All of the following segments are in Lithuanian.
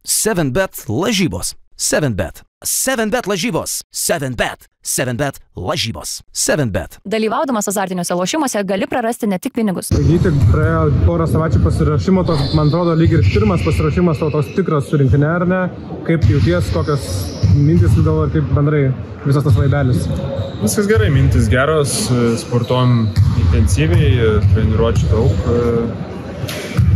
7bet lažybos. 7bet. 7bet lažybos. 7bet. 7bet lažybos. 7bet. Dalyvaudamas azartiniuose lošimuose gali prarasti ne tik pinigus. Gyti praėjo porą savaičių pasirašymo, toks, man atrodo, lyg ir pirmas pasirašymas to toks tikras su rinktinė, ar ne? Kaip jauties, kokios mintis gal ir kaip bendrai visas tas laibelis? Viskas gerai, mintis geros, sportuojam intensyviai, treniruočių daug.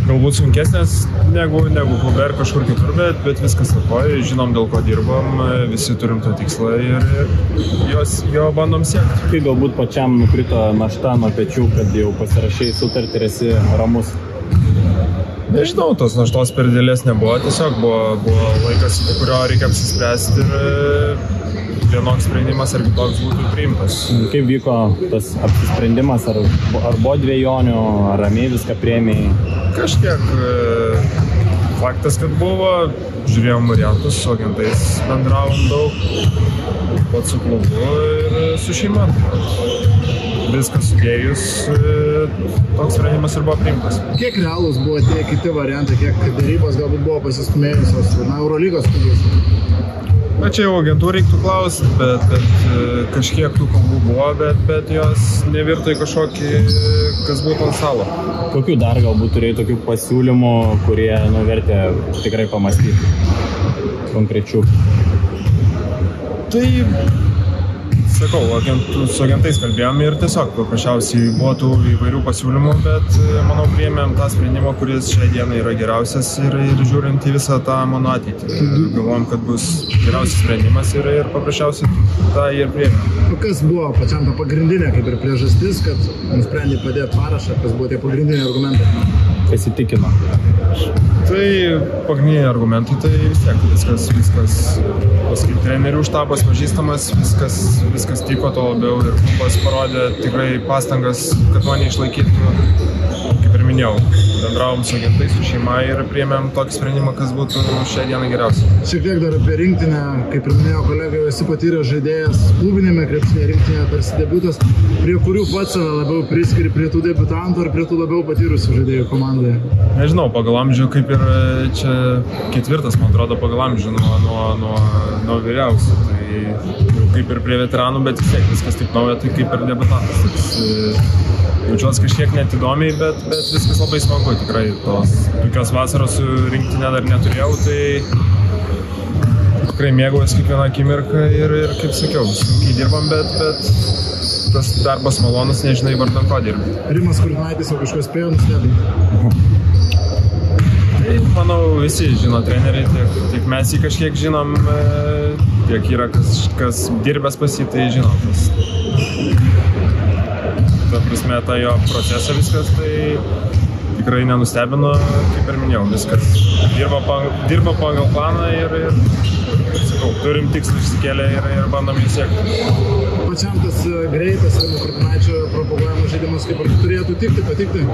Galbūt sunkesnės negu klube ar kažkur kitur, bet viskas tvarkoj, žinom dėl ko dirbam, visi turim tą tikslą ir jo bandom siekti. Tai galbūt pačiam nukrito našta nuo pečių, kad jau pasirašai sutartį ir esi ramus? Nežinau, tos naštos per didelės nebuvo, tiesiog buvo laikas, iki kurio reikia apsispręsti ir vienoks sprendimas ar kitoks būtų priimtas. Kaip vyko tas apsisprendimas, ar buvo dviejonių, ar ramiai viską priėmėjai? Kažkiek faktas, kad buvo, žiūrėjom variantus, su agentais bendravom daug, pats su klubu ir su šeima. Viskas sudėjus, toks sprendimas ir buvo priimtas. Kiek realūs buvo tie kiti variantai, kiek darybos galbūt buvo pasistumėjusios, Eurolygos studijos? Na, čia jau agentų reiktų klausti, bet kažkiek tų kalbų buvo, bet jos nevirto į kažkokį, kas būtų ant stalo. Kokių dar galbūt turėjai tokių pasiūlymų, kurie vertė tikrai pamastyti konkrečių? Tai, sakau, su agentais kalbėjom ir tiesiog paprasčiausiai buvo tų įvairių pasiūlymų, bet manau priėmėm tą sprendimą, kuris šiai dienai yra geriausias ir žiūrint į visą tą mano ateitį. Galvojom, kad bus geriausias sprendimas ir paprasčiausiai tą ir priėmėm. Kas buvo pačiam ta pagrindinė kaip ir priežastis, kad nusprendė padėti parašą, kas buvo tie pagrindiniai argumentai? Kas įtikino? Tai pagrindiniai argumentai, tai vis tiek viskas paskui trenerių štabas pažįstamas, viskas tiko, to labiau ir klubas parodė tikrai pastangas, kad mane išlaikytų, kaip ir minėjau. Bendravom su agentais, su šeima ir priėmėm tokį sprendimą, kas būtų šią dieną geriausia. Šiek tiek dar apie rinktinę, kaip ir minėjo kolega, esi patyręs žaidėjas klubinėme krepšinėje rinktinėje, tarsi debiutas, prie kurių pats save labiau priskiri, prie tų debiutantų ar prie tų labiau patyrusių žaidėjų komandoje? Nežinau, pagal amžių kaip ir čia ketvirtas, man atrodo, pagal amžių nuo vyriausių. Tai jau kaip ir prie veteranų, bet vis tiek viskas taip nauja, tai kaip ir debiutantas. Jaučiuosi kažkiek net įdomiai, bet viskas labai smagu, tikrai tokios vasaros su rinktinė dar neturėjau, tai tikrai mėgaujuosi kiekvieną akimirką ir kaip sakiau, sunkiai dirbam, bet tas darbas malonus, nežinai vardan ko dirbi. Rimas Kurtinaitis jau kažkas spėjo nustebinti? Tai manau visi žino treneriai, tiek mes jį kažkiek žinom, tiek yra kas dirbęs pas jį, tai žino. Ta prasme, tą jo procesą viskas, tai tikrai nenustebino, kaip ir minėjau, viskas dirba pagal planą ir sakau, turim tikslą išsikėlę ir bandom jį siekti. Pačiam tas greitas Rimo Kurtinaičio propaguojamas žaidimas kaip ir turėtų patikti?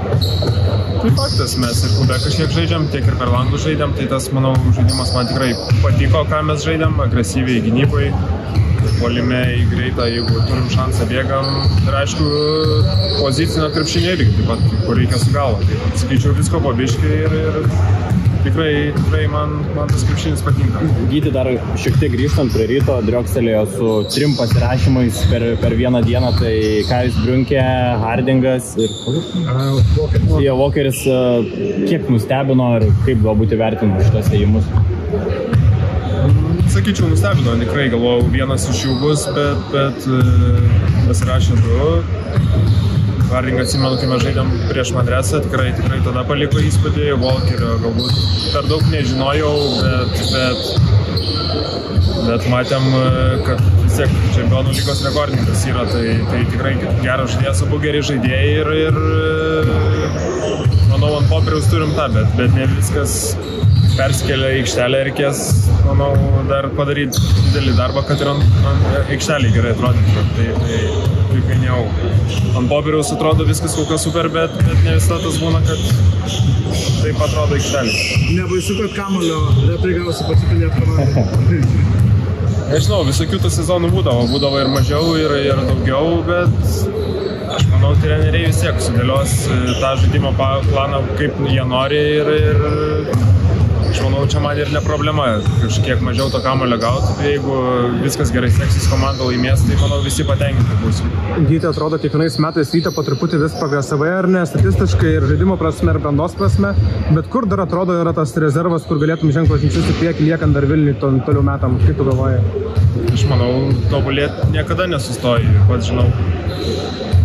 Tai faktas, mes ir klube kažkiek žaidžiam, tiek ir per langus žaidžiam, tai tas, manau, žaidimas man tikrai patiko, ką mes žaidžiam, agresyviai gynybai. Puolime į greitą, jeigu turim šansą bėgam. Ir aišku, pozicinio krepšinio irgi taip pat, kur reikia su galva. Tai sakyčiau, visko po biškį ir tikrai man tas krepšinis patinka. Gyti dar šiek tiek grįžtant prie Ryto, driokselėjo su 3 pasirašymais per vieną dieną, tai Kajus Briunkė, Hardingas ir Walkeris. Kiek nustebino ir kaip galbūt įvertinti šitos ėjimus? Sakyčiau, nustebino, tikrai galvojau, vienas iš jų bus, bet pasirašė 2. Hardingą atsimenu, kai mes žaidėm prieš Manresą, tikrai tada paliko įspūdį, Walkerio galbūt per daug nežinojau, bet matėm, kad vis tiek čempionų lygos rekordininkas yra, tai tikrai geras žaidėjas, abu geri žaidėjai ir manau, ant popieriaus turim tą, bet ne viskas persikelia į aikštelę, reikės, manau, dar padaryti didelį darbą, kad ir ant aikštelį gerai atrodytų. Tai kaip minėjau, ant popieriaus atrodo viskas kol kas super, bet ne visada tas būna, kad taip atrodo aikštelį. Nebaisu, kad kamuolio retai gausi pasipilėti komandai. Nežinau, visokių tų sezonų būdavo ir mažiau, ir daugiau, bet aš manau, treneriai vis tiek sudėlios tą žaidimo planą, kaip jie nori ir Aš manau, čia man ir ne problema, kažkiek mažiau to kamuolio gauti, tai jeigu viskas gerai seksis, komanda laimės, tai manau visi patenkinti bus. Gyti atrodo, kiekvienais metais Rytą po truputį vis progresavai, ar ne, statistiškai ir žaidimo prasme, ir brandos prasme, bet kur dar atrodo yra tas rezervas, kur galėtum ženklo žingsnius į priekį, liekant dar Vilniui toliau metam, kaip tu galvoji? Aš manau, tobulėti niekada nesustoji, pats žinau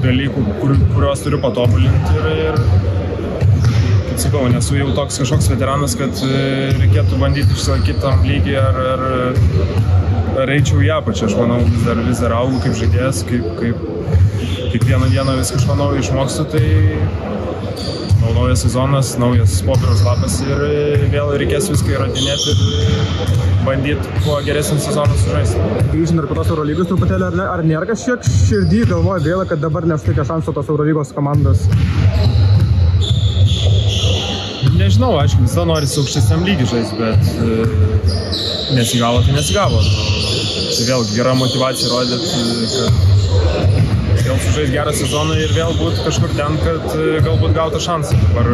dalykų, kuriuos turiu patobulinti ir kaip sakau, nesu jau toks kažkoks veteranas, kad reikėtų bandyti išsilaikyti tam lygį ar eičiau į apačią. Aš manau, vis dar augu kaip žaidėjas, kaip kiekvieną dieną vis kažko naujo išmokstu, tai naujas sezonas, naujas popieriaus lapas ir vėl reikės viską įrodinėti ir bandyti kuo geresnį sezoną sužaisti. Grįžtant ir po tos Eurolygos truputėlį, ar nėra kažkiek širdį, galvoju gaila, kad dabar nesuteikia šansų tos Eurolygos komandos? Nežinau, aišku, visą norisi aukštesniam lygiui žaisti, bet nesigavo, tai nesigavo. Tai vėl gera motivacija rodyti, kad vėl sužais gerą sezoną ir vėl būt kažkur ten, kad galbūt gautų šansą. Dabar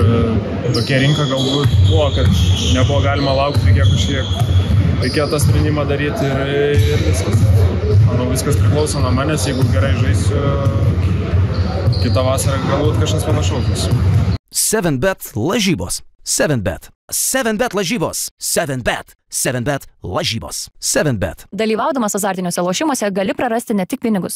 tokia rinka galbūt buvo, kad nebuvo galima laukti, reikėjo tą sprendimą daryti ir viskas. Manau, viskas priklauso nuo manęs, jeigu gerai žaisiu kitą vasarą, galbūt kažkas panašaus. 7bet lažybos. 7bet. 7bet lažybos. 7bet. 7bet lažybos. 7bet. Dalyvaudamas azartiniuose lošimuose gali prarasti ne tik pinigus.